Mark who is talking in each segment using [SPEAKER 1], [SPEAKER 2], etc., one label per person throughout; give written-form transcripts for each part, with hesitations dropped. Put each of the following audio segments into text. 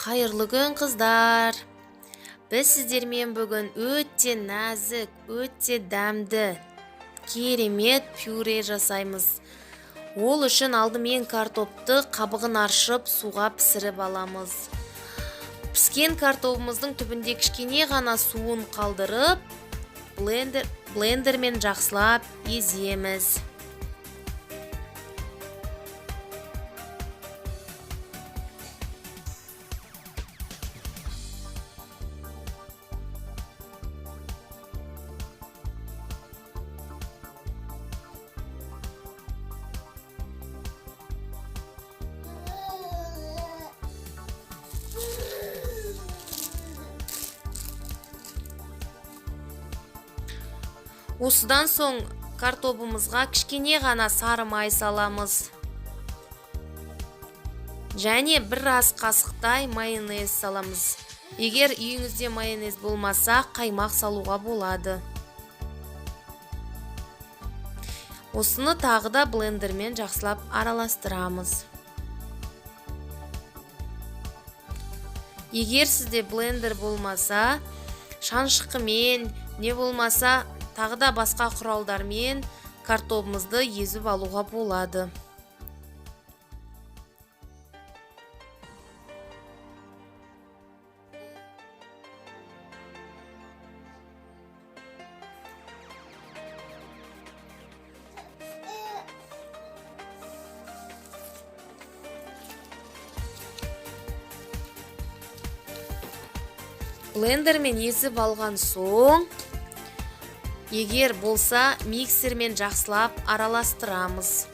[SPEAKER 1] Қайырлы күн қыздар. Біз сіздермен бүгін өте нәзік, өте дәмді, керемет пюре жасаймыз. Ол үшін алдымен картопты қабығын аршып, суға пісіріп аламыз. Піскен картопымыздың түбінде кішкене ғана суын қалдырып, блендермен жақсылап еземіз. Осыдан соң картопымызға кішкене ғана сары май саламыз. Және бір ас қасықтай майонез саламыз. Егер үйіңізде майонез болмаса, қаймақ салуға болады. Осыны тағы да блендермен жақсылап араластырамыз. Егер сізде блендер болмаса, шаншқымен, не болмаса тағы да басқа құралдармен картопымызды езіп алуға болады. Блендермен езіп алған соң, егер болса, миксермен жақсылап араластырамыз.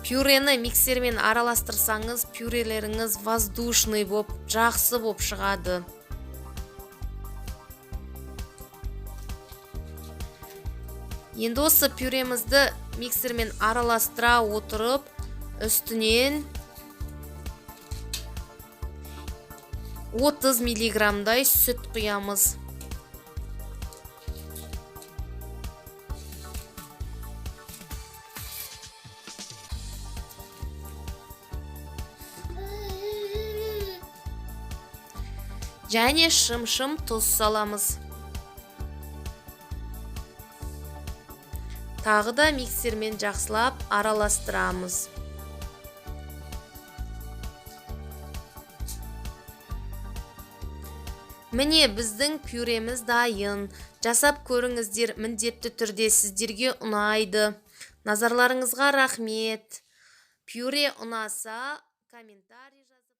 [SPEAKER 1] Пюрені миксермен араластырсаңыз, пюрелеріңіз воздушный боп, жақсы боп шығады. Енді осы пюремізді миксермен араластыра отырып, үстінен 30 миллиграмдай сүт құямыз. Және шым-шым тұз саламыз. Тағы да миксермен жақсылап араластырамыз. Міне біздің пюреміз дайын. Жасап көріңіздер, міндетті түрде сіздерге ұнайды. Назарларыңызға рахмет. Пюре ұнаса, комментарий жазып